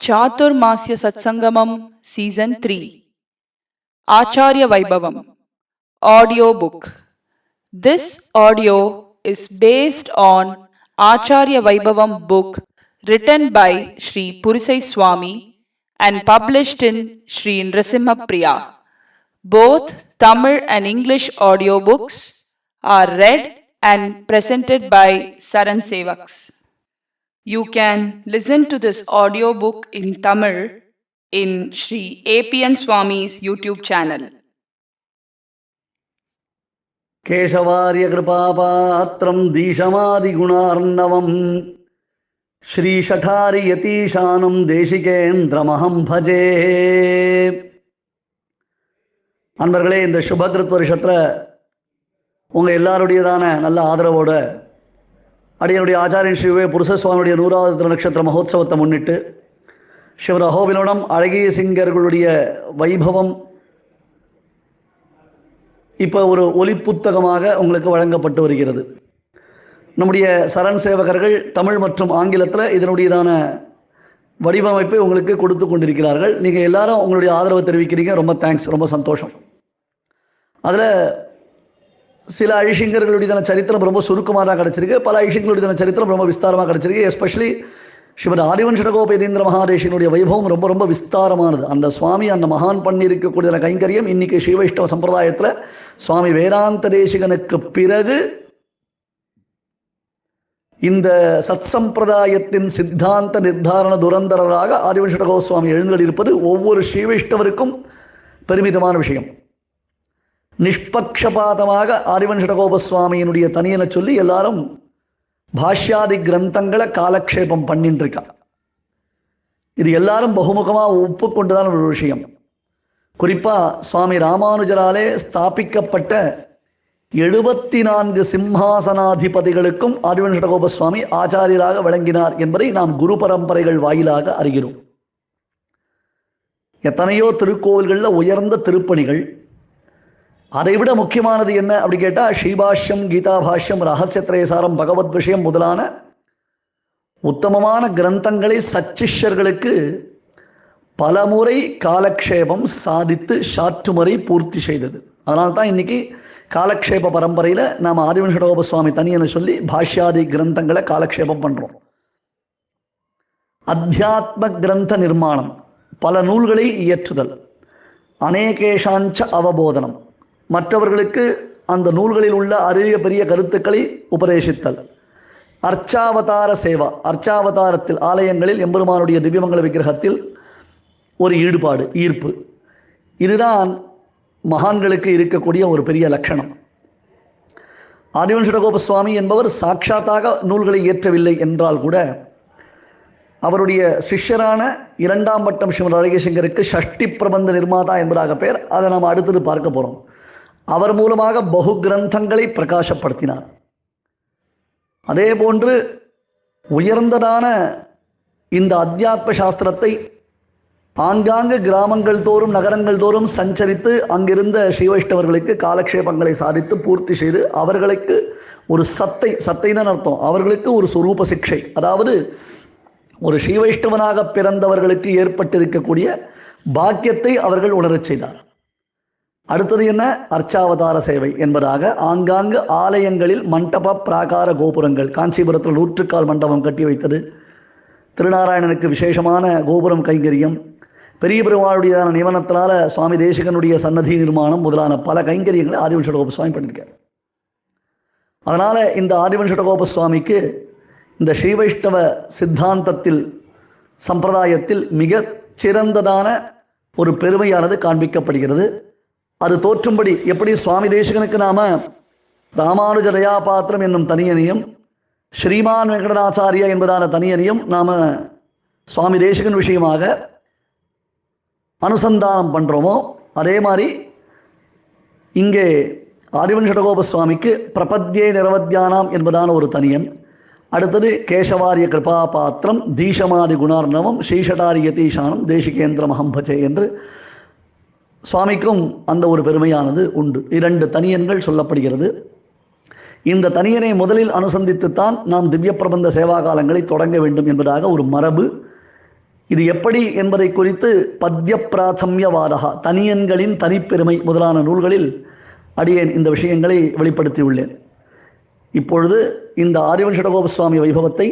Chaathurmaasya Sathsangamam Season 3 Acharya Vaibhavam Audio Book. This audio is based on Acharya Vaibhavam book written by Sri Purisai Swami and published in Sri Nrasimha Priya. Both Tamil and English audio books are read and presented by SARAN Sevaks. You can listen to this audiobook in Tamil in Sri APNSwami's YouTube channel. केशवार्य कृपापात्रं दीशमादिगुणार्णवं श्रीशठारि यतीशानं தேசிகேந்திரமஹம் பஜே. அன்பர்களே, இந்த சுபகிருத் வருஷத்தில் உங்கள் எல்லாருடையதான நல்ல ஆதரவோட அடியனுடைய ஆச்சாரியன் ஸ்ரீ புருஷசுவாமியுடைய 100வது திருநக்ஷத்திர மகோத்சவத்தை முன்னிட்டு ஸ்ரீமத் அஹோபிலம் அழகிய சிங்கர்களுடைய வைபவம் இப்போ ஒரு ஒலி புத்தகமாக உங்களுக்கு வழங்கப்பட்டு வருகிறது. நம்முடைய சரண் சேவகர்கள் தமிழ் மற்றும் ஆங்கிலத்தில் இதனுடையதான வடிவமைப்பை உங்களுக்கு கொடுத்து கொண்டிருக்கிறார்கள். நீங்கள் எல்லாரும் உங்களுடைய ஆதரவை தெரிவிக்கிறீங்க, ரொம்ப தேங்க்ஸ், ரொம்ப சந்தோஷம். அதில் சில ஐஷிங்கர்களுடையதான சரித்திரம் ரொம்ப சுருக்கமாக தான் கிடச்சிருக்கு, பல ஐஷிங்களுடையதான சரித்திரம் ரொம்ப விஸ்தாரமாக கிடச்சிருக்கு. எஸ்பெஷலி ஸ்ரீமத் ஆதிவன்ஷடகோபேதீந்திர மகாதேசினுடைய வைபவம் ரொம்ப ரொம்ப விஸ்தாரமானது. அந்த சுவாமி அந்த மகான் பண்ணியிருக்கக்கூடிய கைங்கரியம் இன்னைக்கு ஸ்ரீ வைஷ்ணவ சம்பிரதாயத்தில் சுவாமி வேதாந்த தேசிகனுக்கு பிறகு இந்த சத்சம்பிரதாயத்தின் சித்தாந்த நிர்தாரண துரந்தரராக ஆதிவன்ஷடகோ சுவாமி எழுந்தளிருப்பது ஒவ்வொரு ஸ்ரீ வைஷ்ணவருக்கும் பெருமிதமான விஷயம். நிஷ்பக்ஷபாதமாக ஆதிவன்ஷடகோபசுவாமியினுடைய தனியனை சொல்லி எல்லாரும் பாஷ்யாதி கிரந்தங்களை காலக்ஷேபம் பண்ணிட்டு இருக்கா. இது எல்லாரும் பகுமுகமாக ஒப்புக்கொண்டுதான் ஒரு விஷயம். குறிப்பாக சுவாமி ராமானுஜராலே ஸ்தாபிக்கப்பட்ட 74 சிம்ஹாசனாதிபதிகளுக்கும் ஆதிவன்ஷடகோபசுவாமி ஆச்சாரியராக விளங்கினார் என்பதை நாம் குரு பரம்பரைகள் வாயிலாக அறிகிறோம். எத்தனையோ திருக்கோவில்களில் உயர்ந்த திருப்பணிகள். அதைவிட முக்கியமானது என்ன அப்படி கேட்டால் ஸ்ரீபாஷ்யம், கீதா பாஷ்யம், ரகசியத்ரயசாரம், பகவத் விஷயம் முதலான உத்தமமான கிரந்தங்களை சச்சிஷ்யர்களுக்கு பலமுறை காலக்ஷேபம் சாதித்து சாற்றுமுறை பூர்த்தி செய்தது. அதனால்தான் இன்னைக்கு காலக்ஷேப பரம்பரையில் நாம் ஆதிவன்ஷடகோபசுவாமி தனியனை சொல்லி பாஷ்யாதி கிரந்தங்களை காலக்ஷேபம் பண்ணுறோம். அத்தியாத்ம கிரந்த நிர்மாணம், பல நூல்களை இயற்றுதல், அநேகேஷாஞ்ச அவபோதனம், மற்றவர்களுக்கு அந்த நூல்களில் உள்ள அரிய பெரிய கருத்துக்களை உபதேசித்தல், அர்ச்சாவதார சேவா, அர்ச்சாவதாரத்தில் ஆலயங்களில் எம்பெருமானுடைய திவ்யமங்கல விக்கிரகத்தில் ஒரு ஈடுபாடு, ஈர்ப்பு, இதுதான் மகான்களுக்கு இருக்கக்கூடிய ஒரு பெரிய லட்சணம். ஆதிவன்ஷடகோபசுவாமி என்பவர் சாட்சாத்தாக நூல்களை இயற்றவில்லை என்றால் கூட அவருடைய சிஷ்யரான 2ஆம் பட்டம் ஸ்ரீமத் அழகிய சிங்கருக்கு ஷஷ்டி பிரபந்த நிர்மாதா என்பதாக பெயர். அதை நாம் அடுத்தது பார்க்க போகிறோம். அவர் மூலமாக பகு கிரந்தங்களை பிரகாசப்படுத்தினார். அதே போன்று உயர்ந்ததான இந்த அத்தியாத்ம சாஸ்திரத்தை ஆங்காங்கு கிராமங்கள் தோறும் நகரங்கள் தோறும் சஞ்சரித்து அங்கிருந்த ஸ்ரீ வைஷ்ணவர்களுக்கு காலக்ஷேபங்களை சாதித்து பூர்த்தி செய்து அவர்களுக்கு ஒரு சத்தைன்னு அர்த்தம், அவர்களுக்கு ஒரு சுரூப சிக்ஷை, அதாவது ஒரு ஸ்ரீ வைஷ்ணவனாக பிறந்தவர்களுக்கு ஏற்பட்டிருக்கக்கூடிய பாக்கியத்தை அவர்கள் உணரச் செய்தார். அடுத்தது என்ன? அர்ச்சாவதார சேவை என்பதாக ஆங்காங்கு ஆலயங்களில் மண்டப பிராகார கோபுரங்கள், காஞ்சிபுரத்தில் 100 மண்டபம் கட்டி வைத்தது, திருநாராயணனுக்கு விசேஷமான கோபுரம் கைங்கரியம், பெரிய பெருமாளுடையதான நியமனத்தினால சுவாமி தேசிகனுடைய சன்னதி நிர்மாணம் முதலான பல கைங்கரியங்களை ஆதிவன்ஷடகோபசுவாமி பண்ணியிருக்கார். அதனால் இந்த ஆதிவன்ஷடகோபசுவாமிக்கு இந்த ஸ்ரீ வைஷ்ணவ சித்தாந்தத்தில் சம்பிரதாயத்தில் மிக சிறந்ததான ஒரு பெருமையானது காண்பிக்கப்படுகிறது. அது தோற்றும்படி எப்படி சுவாமி தேசிகனுக்கு நாம ராமானுஜ தயாபாத்திரம் என்னும் தனியனையும் ஸ்ரீமான் வெங்கடநாச்சாரியா என்பதான தனியனையும் நாம சுவாமி தேசிகன் விஷயமாக அனுசந்தானம் பண்ணுறோமோ, அதே மாதிரி இங்கே ஆதிவன்ஷடகோபசுவாமிக்கு பிரபத்யே நிரவத்யானாம் என்பதான ஒரு தனியன், அடுத்தது கேசவாரிய கிருபா பாத்திரம் தீஷமாதி குணார்ணவம் ஸ்ரீஷடாரி யதீஷானம் தேசிகேந்திரமஹம் பஜே என்று சுவாமிக்கும் அந்த ஒரு பெருமையானது உண்டு. 2 தனியன்கள் சொல்லப்படுகிறது. இந்த தனியனை முதலில் அனுசந்தித்துத்தான் நாம் திவ்ய பிரபந்த சேவா காலங்களை தொடங்க வேண்டும் என்பதாக ஒரு மரபு இது எப்படி என்பதை குறித்து பத்ய பிராதம்யவாதகா, தனியன்களின் தனிப்பெருமை முதலான நூல்களில் அடியேன் இந்த விஷயங்களை வெளிப்படுத்தியுள்ளேன். இப்பொழுது இந்த ஆதிவன் ஷடகோபசுவாமி வைபவத்தை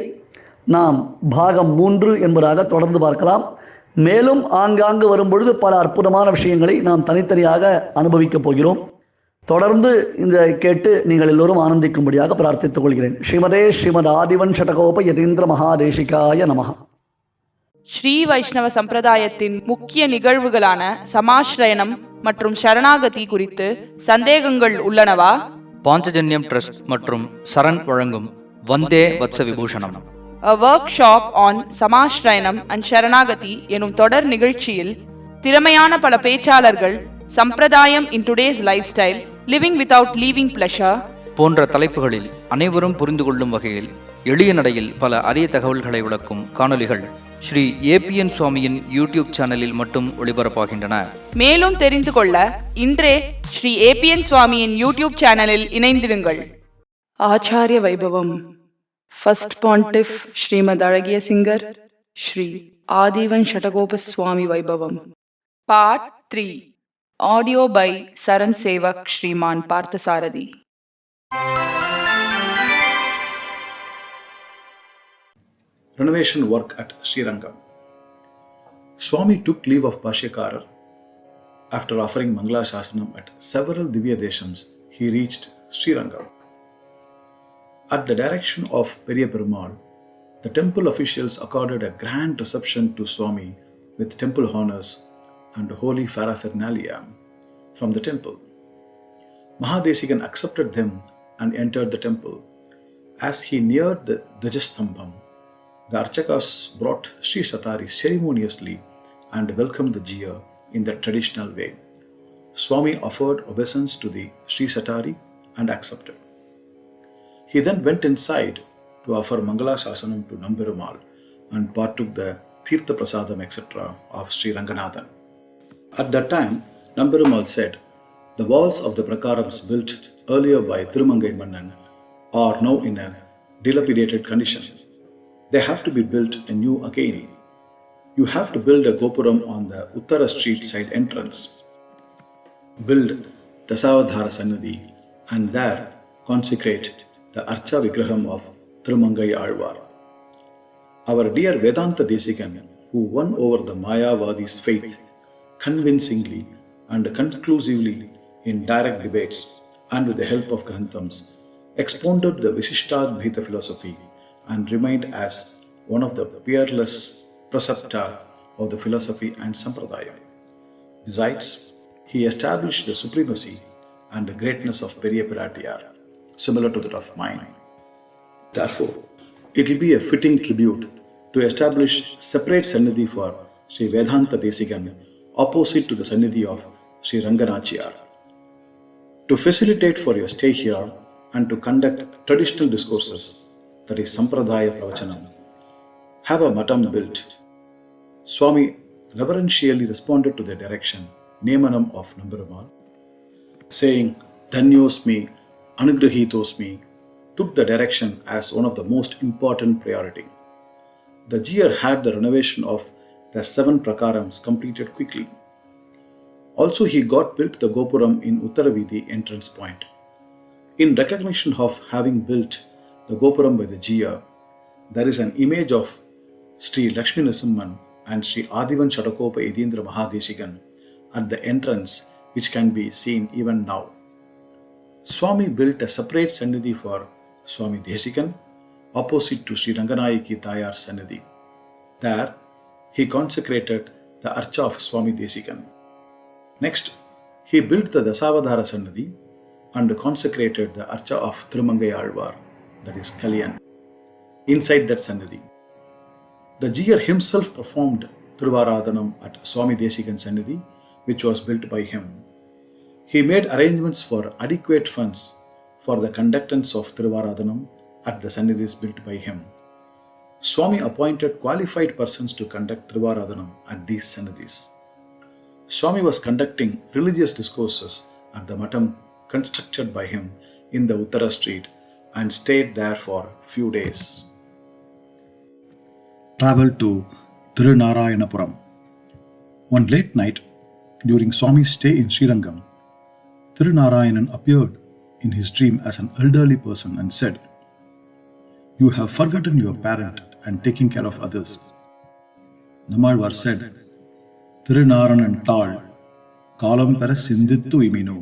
நாம் பாகம் 3 என்பதாக தொடர்ந்து பார்க்கலாம். மேலும் ஆங்காங்கு வரும்பொழுது பல அற்புதமான விஷயங்களை நாம் தனித்தனியாக அனுபவிக்கப் போகிறோம். தொடர்ந்து இந்த கேட்டு நீங்கள் எல்லோரும் ஆனந்திக்கும்படியாக பிரார்த்தித்துக் கொள்கிறேன். ஸ்ரீமத் ஆதிவன் ஷடகோப யதீந்திர மகாதேசிகாய நமஹ. ஸ்ரீ வைஷ்ணவ சம்பிரதாயத்தின் முக்கிய நிகழ்வுகளான சமாஸ்ரயணம் மற்றும் சரணாகதி குறித்து சந்தேகங்கள் உள்ளனவா? பாஞ்சஜன்யம் ட்ரஸ்ட் மற்றும் சரண் வழங்கும் வந்தே வத்ச விபூஷணம், A workshop on சமாஸ்ரயணம் and சரணாகதி எனும் தொடர் நிகழ்ச்சியில் திறமையான பல பேச்சாளர்கள் சம்பிரதாயம் in today's lifestyle, living without leaving pleasure போன்ற தலைப்புகளில் அனைவரும் புரிந்து கொள்ளும் வகையில் எளிய நடையில் பல அரிய தகவல்களை விளக்கும் காணொலிகள் ஸ்ரீ APNSwamiயின் யூடியூப் சேனலில் மட்டும் ஒளிபரப்பாகின்றன. மேலும் தெரிந்து கொள்ள இன்றே ஸ்ரீ APNSwamiயின் யூடியூப் சேனலில் இணைந்திடுங்கள். ஆச்சாரிய வைபவம், ஃபர்ஸ்ட் பாண்டிஃப் ஸ்ரீமத் அழகிய சிங்கர் ஸ்ரீ ஆதிவன் ஷடகோபஸ்வாமி வைபவம், part 3, audio by Charan Sevak Sriman Parthasarathy. Renovation work at Srirangam. Swami took leave of Bhashyakarar. After offering Mangala Shasanam at several Divya Deshams, he reached Srirangam. At the direction of Periya Perumal, the temple officials accorded a grand reception to Swami with temple honors and holy paraphernalia from the temple. Mahadesikan accepted them and entered the temple. As he neared the Dvajastambham, the Archakas brought Sri Satari ceremoniously and welcomed the Jiya in the traditional way. Swami offered obeisance to the Sri Satari and accepted. He then went inside to offer Mangala Shasanam to Namperumal and partook the Tirtha Prasadam etc. of Sri Ranganathan. At that time, Namperumal said, "The walls of the prakarams built earlier by Thirumangai Mannan are now in a dilapidated condition. They have to be built anew again. You have to build a gopuram on the Uttara street side entrance. Build Dasavadhara Sannadhi and there consecrate the Archa Vigraham of Thirumangai Alvar." Our dear Vedanta Desikan, who won over the Mayavadi's faith convincingly and conclusively in direct debates and with the help of Granthams, expounded the Visishtadvaita philosophy and remained as one of the peerless preceptor of the philosophy and Sampradaya. Besides, he established the supremacy and the greatness of Periya Piratiyar, similar to that of mine. Therefore, it will be a fitting tribute to establish separate Sannidhi for Sri Vedanta Desikan opposite to the Sannidhi of Sri Ranganachiyar. To facilitate for your stay here and to conduct traditional discourses, that is Sampradaya Pravachanam, have a matam built. Swami reverentially responded to the direction, Nemanam of Namperumal, saying, "Dhanyosmi, Anugrahitosmi," took the direction as one of the most important priority. The Jiya had the renovation of the 7 prakarams completed quickly. Also, he got built the Gopuram in Uttaravidhi entrance point. In recognition of having built the Gopuram by the Jiya, there is an image of Sri Lakshmi Narasimhan and Sri Adivan Shadakopa Yadindra Mahadesikan at the entrance, which can be seen even now. Swami built a separate Sannidhi for Swami Desikan opposite to Sri Ranganayaki Tayar Sannidhi. There, he consecrated the Archa of Swami Desikan. Next, he built the Dasavadhara Sannidhi and consecrated the Archa of Thirumangai Alvar, that is Kalyan, inside that Sannidhi. The Jiya himself performed Thiruvaradhanam at Swami Desikan Sannidhi, which was built by him. He made arrangements for adequate funds for the conductance of Thiruvaradhanam at the Sannidhis built by him. Swami appointed qualified persons to conduct Thiruvaradhanam at these Sannidhis. Swami was conducting religious discourses at the matam constructed by him in the Uttara street and stayed there for few days. Traveled to Tirunarayanapuram. One late night, during Swami's stay in Srirangam, Tirunarayanan appeared in his dream as an elderly person and said, "You have forgotten your parent and taking care of others." Nammalvar said, "Tirunarayanan tal kalam pera sindittu iminu."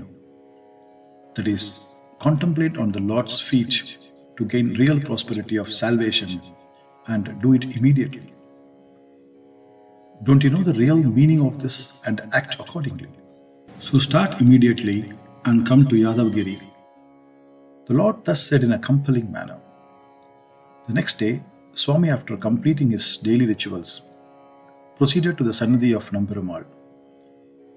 That is, contemplate on the Lord's feet to gain real prosperity of salvation and do it immediately. Don't you know the real meaning of this and act accordingly? So start immediately and come to Yadavgiri. The Lord thus said in a compelling manner. The next day, Swami, after completing his daily rituals, proceeded to the Sannidhi of Namperumal.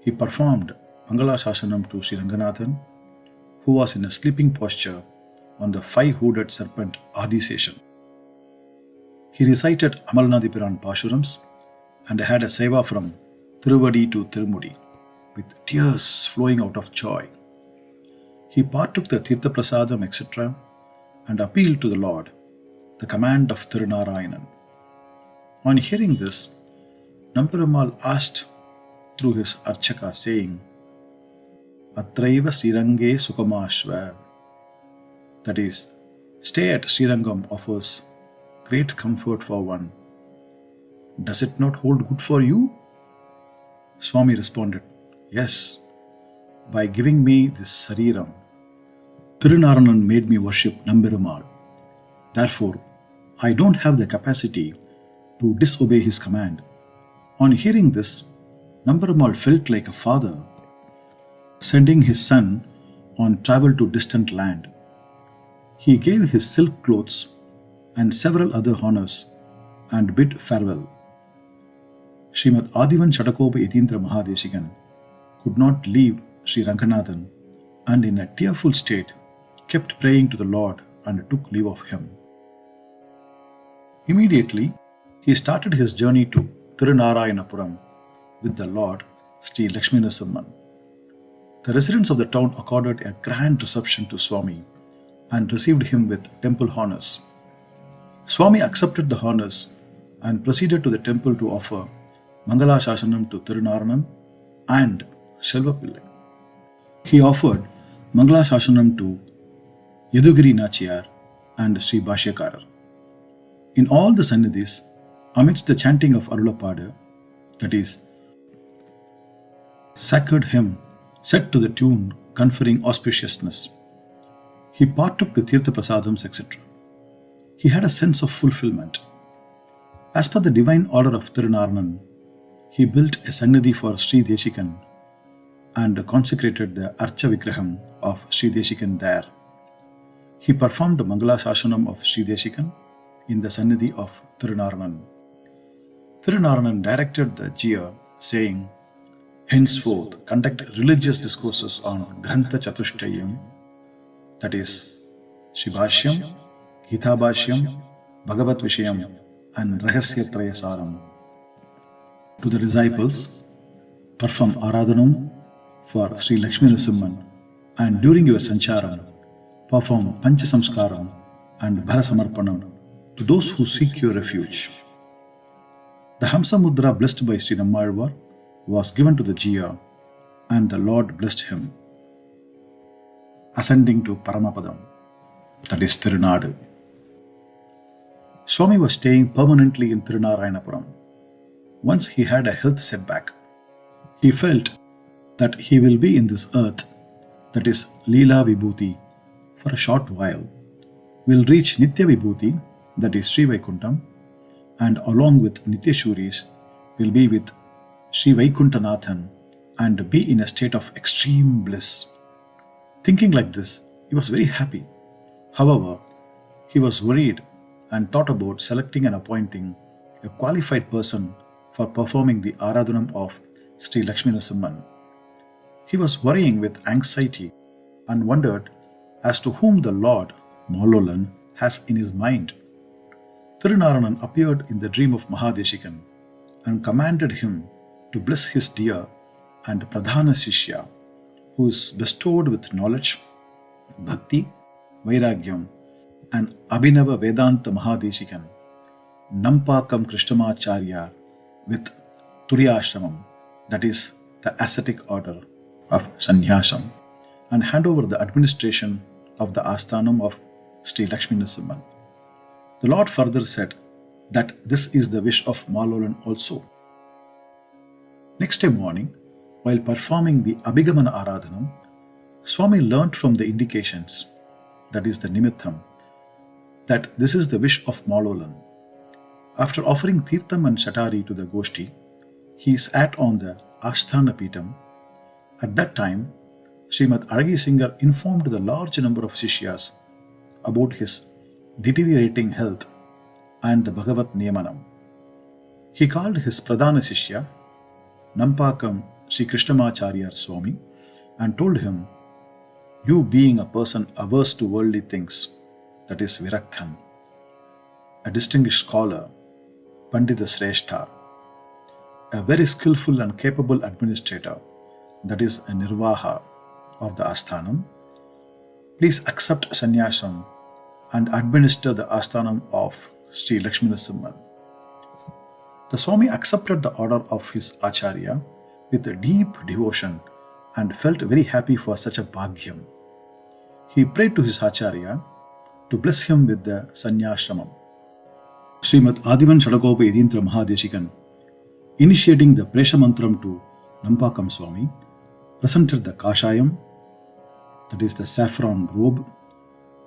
He performed Mangala Shasanam to Sri Ranganathan, who was in a sleeping posture on the five-hooded serpent Adiseshan. He recited Amalnadipiran Pashurams and had a seva from Tiruvadi to Tirumudi, with tears flowing out of joy. He partook the Tirtha Prasadam, etc., and appealed to the Lord, the command of Tirunarayanan. On hearing this, Namperumal asked through his Archaka, saying, "Atraiva Srirange Sukamashva." That is, stay at Srirangam offers great comfort for one. Does it not hold good for you? Swami responded, "Yes, by giving me this Sariram, Tirunarayanan made me worship Namperumal. Therefore, I don't have the capacity to disobey his command." On hearing this, Namperumal felt like a father sending his son on travel to distant land. He gave his silk clothes and several other honors and bid farewell. Srimad Adivan Chadakopa Yatindra Mahadeshikan could not leave Sri Ranganathan and in a tearful state kept praying to the Lord and took leave of him. Immediately, he started his journey to Tirunarayanapuram with the Lord Sri Lakshminarasimhan. The residents of the town accorded a grand reception to Swami and received him with temple honors. Swami accepted the honors and proceeded to the temple to offer Mangala Shasanam to Tirunarayanan and Shelvapillai. He offered Mangala Shasanam to Yadugiri Nachiyar and Sri Bhashyakarar. In all the Sannidhis, amidst the chanting of Arulapada, that is, sacred hymn set to the tune conferring auspiciousness, he partook the Tirtha Prasadams, etc. He had a sense of fulfillment. As per the divine order of Tirunarayanan, he built a Sannidhi for Sri Deshikan and consecrated the Archa Vigraham of Sri Deshikan there. He performed the Mangala Shasanam of Sri Deshikan in the Sannidhi of Tirunarayanan. Tirunarayanan directed the Jiya, saying, "Henceforth conduct religious discourses on Grantha Chatushtayam, that is, Shibhashyam, Gita Bhashyam, Bhagavat Vishayam, and Rahasya Trayasaram." To the disciples, perform Aradhanam for Sri Lakshminarasimhan, and during your Sancharam, perform Pancha Samskaram and Bharasamarpanam to those who seek your refuge. The Hamsa Mudra blessed by Sri Nammalvar was given to the Jiya, and the Lord blessed him. Ascending to Paramapadam, that is Tirunadu. Swami was staying permanently in Tirunarayanapuram. Once he had a health setback. He felt that he will be in this earth, that is Leela Vibhuti, for a short while, will reach Nitya Vibhuti, that is Sri Vaikuntham, and along with Nityashuris will be with Sri Vaikuntanathan and be in a state of extreme bliss. Thinking like this, he was very happy. However, he was worried and thought about selecting and appointing a qualified person for performing the Aradhanam of Sri Lakshminarasimhan. He was worrying with anxiety and wondered as to whom the Lord, Malolan, has in his mind. Tirunarayanan appeared in the dream of Mahadeshikan and commanded him to bless his dear and Pradhana Shishya, who is bestowed with knowledge, bhakti, vairagyam, and Abhinava Vedanta Mahadeshikan, Nampakam Krishnamacharya, with Turyashramam, that is the ascetic order of Sannyasam, and hand over the administration of the Asthanam of Sri Lakshmi Narasimhan. The Lord further said that this is the wish of Malolan also. Next day morning, while performing the Abhigaman Aradhanam, Swami learnt from the indications, that is the Nimittam, that this is the wish of Malolan. After offering Tirtham and Shatari to the Goshti, he sat on the Asthana Pitam. At that time, Srimadh Azhagiya Singar informed the large number of Sishyas about his deteriorating health and the Bhagavat Niyamanam. He called his Pradhana Sishya, Nampakam Sri Krishnamacharya Swami, and told him, "You being a person averse to worldly things, that is Virakthan, a distinguished scholar, Pandita Sreshta, a very skillful and capable administrator, that is a Nirvaha of the Asthanam, please accept sannyasam and administer the Asthanam of Sri Lakshmi Narasimhan." The Swami accepted the order of his Acharya with a deep devotion and felt very happy for such a bhagyam. He prayed to his Acharya to bless him with the sannyashramam. Srimadh Adivan Shadagopa Yadintra Mahadeshikan, initiating the Presha Mantram to Nampakam Swami, presented the Kashayam, that is the saffron robe,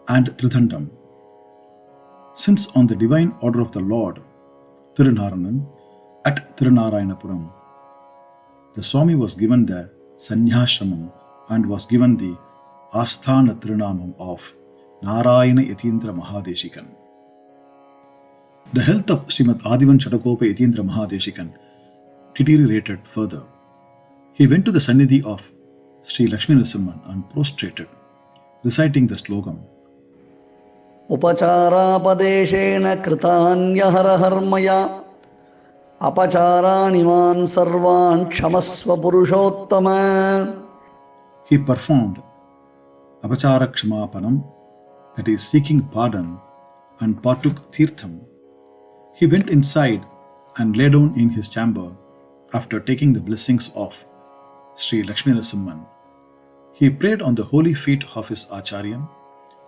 and Tridhandam. Since on the divine order of the Lord, Tirunaranan, at Tirunarayanapuram, the Swami was given the Sannyashramam and was given the Asthana Tirunamam of Narayana Yatindra Mahadeshikan. The health of Srimadh Adivan Shadagopa Yatindra Mahadeshikan deteriorated further. He went to the Sannidhi of Sri Lakshmi Narasimhan and prostrated, reciting the slogan, Upacharapadeshena kritanyaharaharmaya apacharaniman sarvan kshamasva purushottama. He performed Apachara Kshamapanam, that is seeking pardon, and partook Tirtham. He went inside and lay down in his chamber after taking the blessings of Sri Lakshmi Narasimhan. He prayed on the holy feet of his Acharya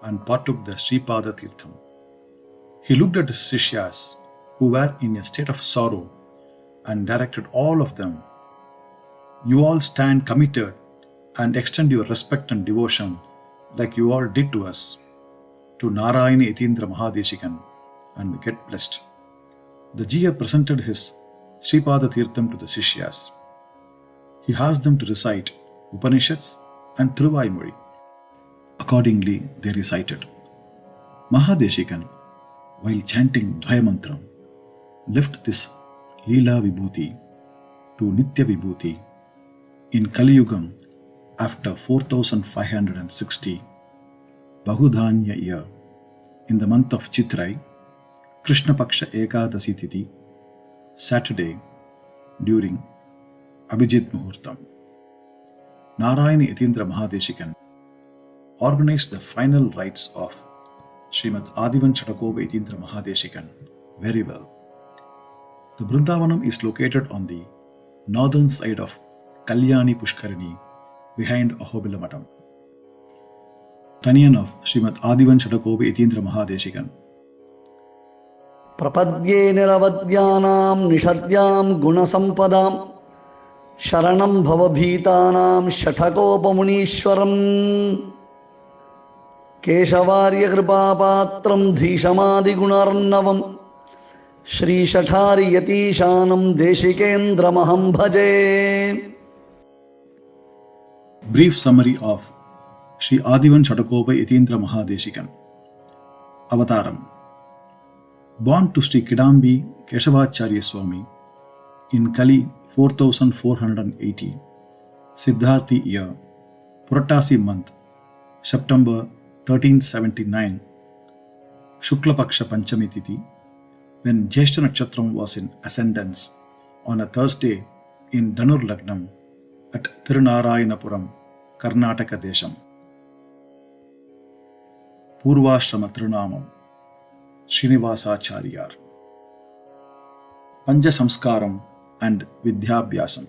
and partook the Sripada Tirtham. He looked at his Sishyas, who were in a state of sorrow, and directed all of them, "You all stand committed and extend your respect and devotion like you all did to us, to Narayana Yatindra Mahadeshikan, and get blessed." The Jiya presented his Sripada Tirtham to the Sishyas. He asked them to recite Upanishads and Thiruvaimozhi. Accordingly, they recited. Mahadeshikan, while chanting Dvayamantram, left this Leela Vibhuti to Nitya Vibhuti in Kali Yugam after 4560 Bahudhanya year in the month of Chitrai, Krishna Paksha Ekadasi Tithi, Saturday during Abhijit Muhurtam. Narayana Yatindra Mahadeshikan organized the final rites of Srimadh Adivan Shadagopa Yatindra Mahadeshikan very well. The Vrindavanam is located on the northern side of Kalyani Pushkarini behind Ahobila Matam. Taniyan of Srimadh Adivan Shadagopa Yatindra Mahadeshikan. Prapadye niravadyanam nishadyam gunasampadam sharanam bhavabhitanam shatakopamunishwaram keshavarya kripapatram dhishamadi gunarnavam Shri Shathari Yatishanam Deshikendra Maham Bhaje. Brief summary of Sri Adivan Shadagopa Yatindra Mahadeshikan. Avataram. Born to Sri Kidambi Keshavacharya Swami in Kali 4480, Siddharthi year, Puratasi month, September 1379, Shukla Paksha Panchami Tithi, when Jyeshta Nakshatram was in ascendance on a Thursday in Dhanur Lagnam at Tirunarayanapuram, Karnataka Desham. Purvashrama Tirunamam Srinivasacharya. Panja Samskaram and Vidyabhyasam.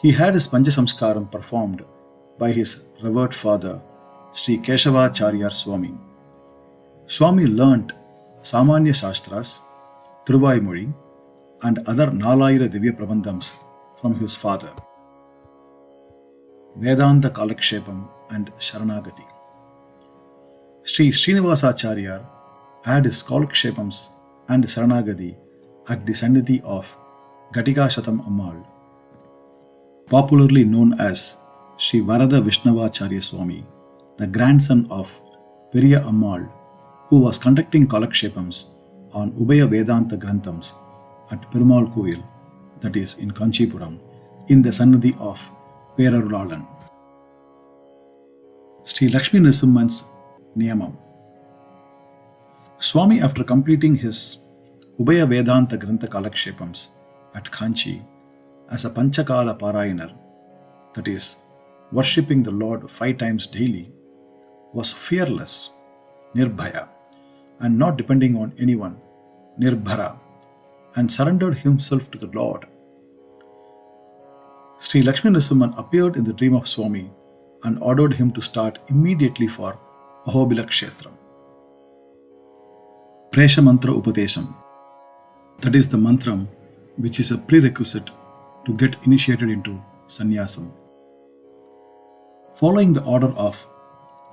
He had his Panchasamskaram performed by his revered father, Sri Keshavacharya Swami. Swami learnt Samanya Shastras, Thiruvaimozhi, and other Nalayira Divya Prabandhams from his father, Vedanta Kalakshepam and Sharanagati. Sri Srinivasacharya had his Kalakshepams and Sharanagati at the Sannidhi of Gatika Shatam Ammal, popularly known as Sri Varada Vishnavacharya Swami, the grandson of Periya Ammal, who was conducting Kalakshepams on Ubaya Vedanta Granthams at Perumal Koil, that is in Kanchipuram, in the Sannidhi of Perarulalan. Sri Lakshmi Nrsimhan's Niyamam. Swami, after completing his Ubaya Vedanta Grantha Kalakshepams at Kanchi as a Panchakala Parayanar, that is, worshipping the Lord 5 times daily, was fearless, Nirbhaya, and not depending on anyone, Nirbhara, and surrendered himself to the Lord. Sri Lakshmi Nrsimhan appeared in the dream of Swami and ordered him to start immediately for Ahobila Kshetram. Presha Mantra Upatesham, that is the mantram which is a prerequisite to get initiated into sannyasam. Following the order of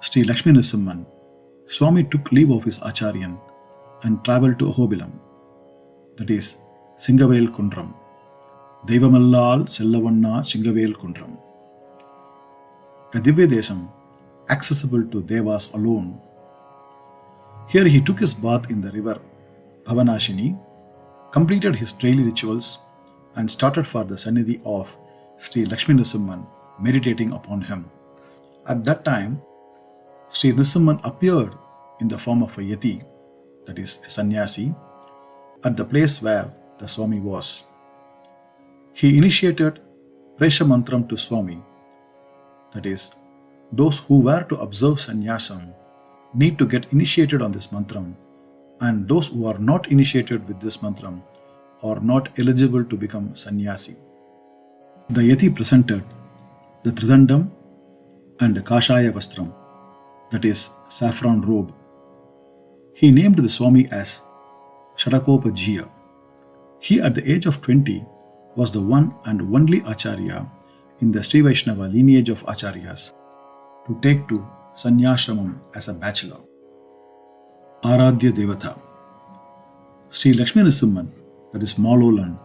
Sri Lakshmi Nrsimhan, Swami took leave of his Acharyan and travelled to Ahobilam, that is Singavel Kundram, Deivamallal Sellavanna Singavel Kundram, a Divya Desam accessible to Devas alone. Here he took his bath in the river Bhavanashini, completed his daily rituals, and started for the Sannidhi of Sri Lakshmi Nrsimhan, meditating upon him. At that time, Sri Nrsimhan appeared in the form of a yati, that is a sannyasi, at the place where the Swami was. He initiated Presha Mantram to Swami, that is, those who were to observe sannyasam need to get initiated on this mantram, and those who are not initiated with this mantram are not eligible to become sannyasi. The yati presented the Tridandam and the Kashaya Vastram, that is saffron robe. He named the Swami as Shadakopajiya. He, at the age of 20, was the one and only Acharya in the Sri Vaishnava lineage of Acharyas to take to Sanyashramam as a bachelor. Aradhya Devata. Sri Lakshmi Nrsimhan, that is Malolan,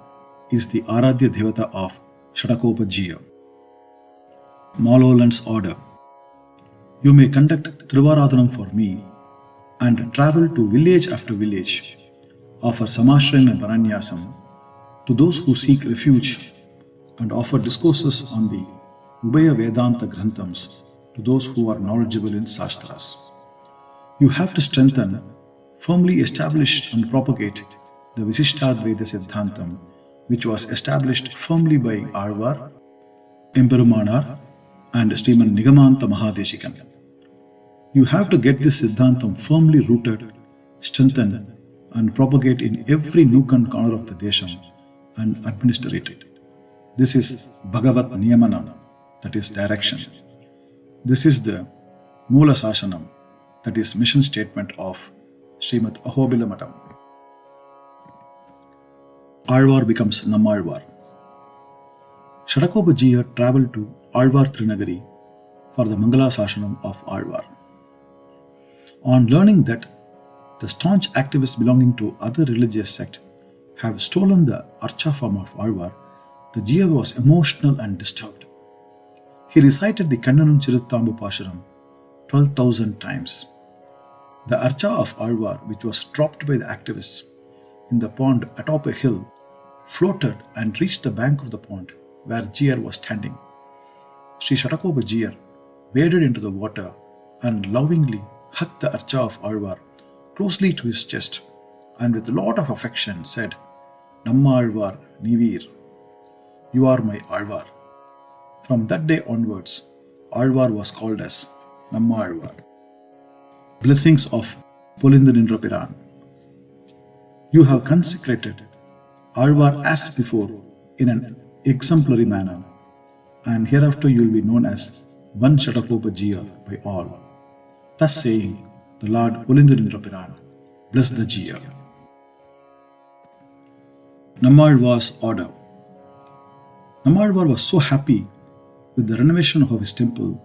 is the Aradhya Devata of Shadakopajiya. Malolan's order. You may conduct Thiruvaradhanam for me and travel to village after village, offer Samashrayana Paranyasam to those who seek refuge, and offer discourses on the Ubaya Vedanta Granthams to those who are knowledgeable in Shastras. You have to strengthen, firmly establish and propagate the Visishtadvaita Siddhantam, which was established firmly by Alvar, Emperumanar, and Sriman Nigamanta Mahadeshikan. You have to get this Siddhantam firmly rooted, strengthened, and propagate in every nook and corner of the Desham and administer it. This is Bhagavat Niyamana, that is direction. This is the Mula Sasanam, that is mission statement of Srimad Ahobila Matam. Alvar becomes Nammalvar. Shadakopajiya travelled to Alvar Trinagari for the Mangala Sasanam of Alvar. On learning that the staunch activists belonging to other religious sect have stolen the Archa form of Alvar, the Jiya was emotional and disturbed. He recited the Kannanam Chiruttambu Pasharam 12,000 times. The Archa of Alvar, which was dropped by the activists in the pond atop a hill, floated and reached the bank of the pond where Jiyar was standing. Sri Shadakopajiya waded into the water and lovingly hugged the Archa of Alvar closely to his chest, and with a lot of affection said, Namma Alvar Nivir, you are my Alvar. From that day onwards, Alvar was called as Namma Alvar. Blessings of Pulindanindrapiran. You have consecrated Alvar as before in an exemplary manner, and hereafter you will be known as one Shatakopajiya by all. Thus saying, the Lord Ulindrindrapiran blessed the Jiya. Nammalvar's order. Nammalvar was so happy with the renovation of his temple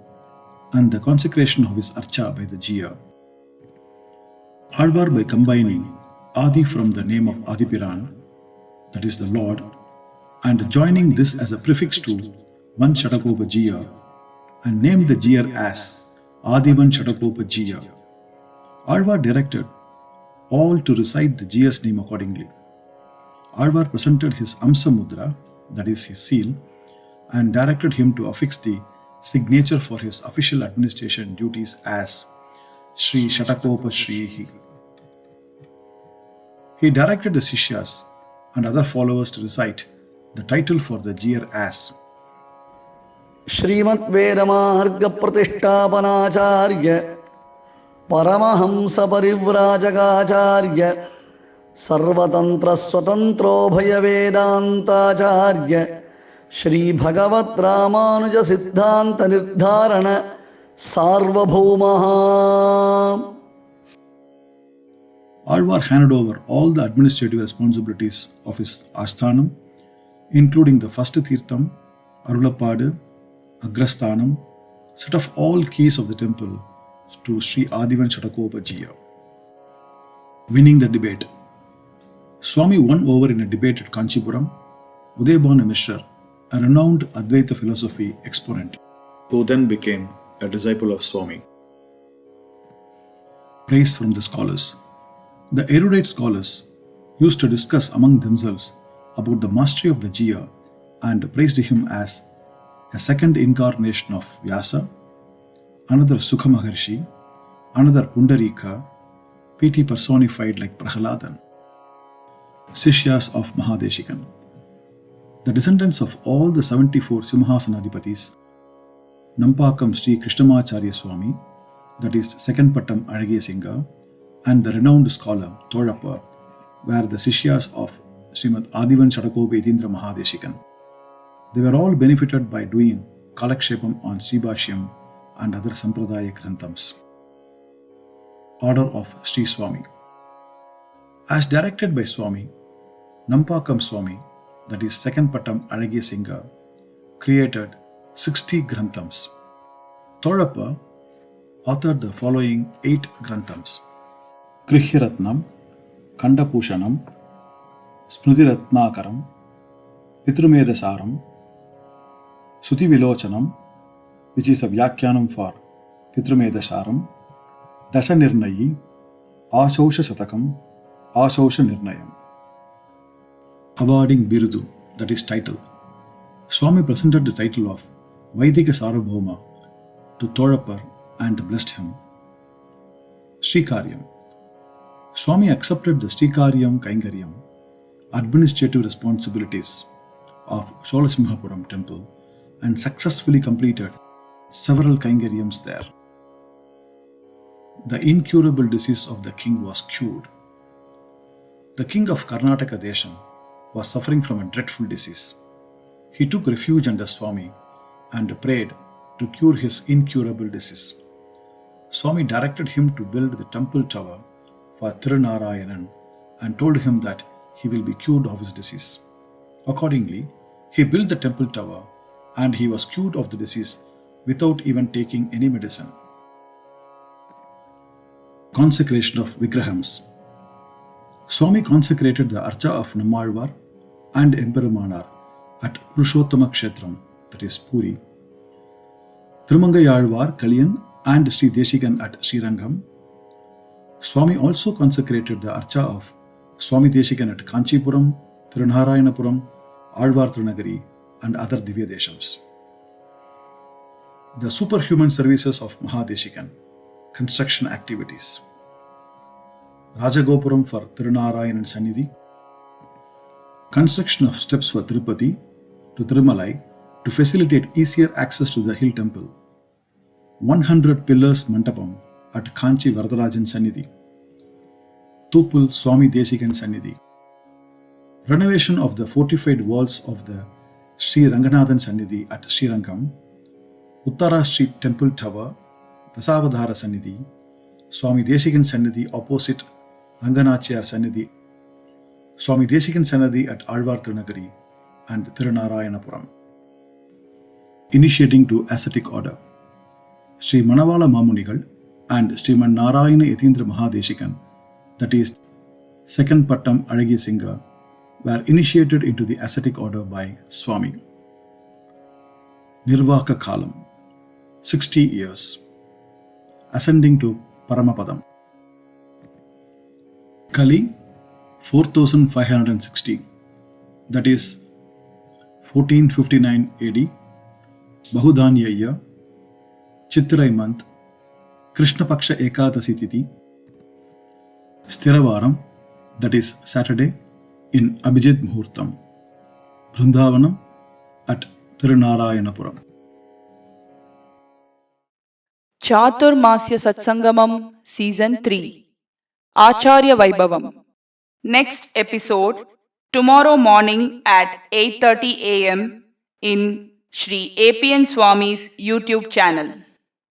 and the consecration of his archa by the Jiya. Alvar, by combining Adi from the name of Adipiran, that is the Lord, and joining this as a prefix to one Shatakopa Jiya, and named the Jiya as Adivan Shatakopa Jiya. Alvar directed all to recite the Jiya's name accordingly. Alvar presented his Amsa Mudra, that is his seal, and directed him to affix the signature for his official administration duties as Sri Shatakopa Shrihi. He directed the Sishyas and other followers to recite the title for the Jiya as Srimadh Vedamaharga Pratishthapanacharya Paramahamsa Parivrajagacharya Sarvatantra Swatantro Bhaya Vedantacharya Shri Bhagavat Ramanuja Siddhanta Nirdharana Sarvabhaumaha. Alvar handed over all the administrative responsibilities of his Asthanam, including the first Tirtham, Arulapadu, Agrasthanam, set of all keys of the temple to Sri Adivan Shatakopa Jiya. Winning the debate. Swami won over in a debate at Kanchipuram Udayabhanu Mishra, a renowned Advaita philosophy exponent, who then became a disciple of Swami. Praise from the scholars. The erudite scholars used to discuss among themselves about the mastery of the Jiya and praised him as a second incarnation of Vyasa, another Sukha Maharshi, another Pundarika, PT personified like Prahaladan. Sishyas of Mahadeshikan. The descendants of all the 74 Simhasanadipatis, Nampakam Sri Krishnamacharya Swami, that is second Pattam Azhagiya Singar, and the renowned scholar Tholappa were the Sishyas of Srimad Adivan Shatakopa Yatindra Mahadeshikan. They were all benefited by doing Kalakshepam on Sribhashyam and other Sampradaya Granthams. Order of Sri Swami. As directed by Swami, Nampakam Swami, that is second Pattam Azhagiya Singar, created 60 Granthams. Tholappa authored the following 8 Granthams: Krihyaratnam, Kandapushanam, Smrutiratnakaram, Pitrumedasaram, Sutivilochanam, which is a Vyakhyanam for Pitrumedasaram, Dasanirnayi, Ashausha Satakam, Ashausha Nirnayam. Awarding Birudu, that is title. Swami presented the title of Vaidika Sarvabhauma to Tholappa and blessed him. Srikaryam. Swami accepted the Srikaryam Kaingaryam, administrative responsibilities of Sholasimhapuram temple, and successfully completed several Kaingaryams there. The incurable disease of the king was cured. The king of Karnataka Desham was suffering from a dreadful disease. He took refuge under Swami and prayed to cure his incurable disease. Swami directed him to build the temple tower for Tirunarayanan and told him that he will be cured of his disease. Accordingly, he built the temple tower and he was cured of the disease without even taking any medicine. Consecration of Vigrahams. Swami consecrated the Archa of Nammalvar and Emperumanar at Purushottama Kshetram, that is Puri, Tirumangayalvar, Kalyan and Sri Deshikan at Srirangam. Swami also consecrated the Archa of Swami Deshikan at Kanchipuram, Tirunarayanapuram, Alvar Tirunagari and other Divya Deshams. The superhuman services of Mahadeshikan, construction activities. Rajagopuram for Tirunarayanan Sannidhi, construction of steps for Tirupati to Tirumalai to facilitate easier access to the hill temple, 100 pillars Mantapam at Kanchi Varadarajan Sannidhi, Tupul Swami Desikan Sannidhi, Renovation of the fortified walls of the Sri Ranganathan Sannidhi at Srirangam, Uttara Street Temple Tower, Dasavadhara Sannidhi, Swami Desikan Sannidhi opposite Ranganachiyar Sannidhi, Swami Desikan Sannidhi at Alvar Tirunagari and Tirunarayanapuram. Initiating to ascetic order, Sri Manavala Mamunigal and Srimad Narayana Yatindra Mahadeshikan, that is, second Pattam Azhagiya Singar, were initiated into the ascetic order by Swami. Nirvaka Kalam, 60 years, ascending to Paramapadam. Kali, 4560, that is 1459 AD, Bahudanyaya, Chitrai month, Krishna Paksha Ekadasi Tithi, Sthiravaram, that is Saturday, in Abhijit Muhurtam, Vrindavanam at Tirunarayanapuram. Chaathurmaasya Sathsangamam Season 3 Acharya Vaibhavam. Next episode tomorrow morning at 8:30 a.m. in Sri APNSwami's YouTube channel.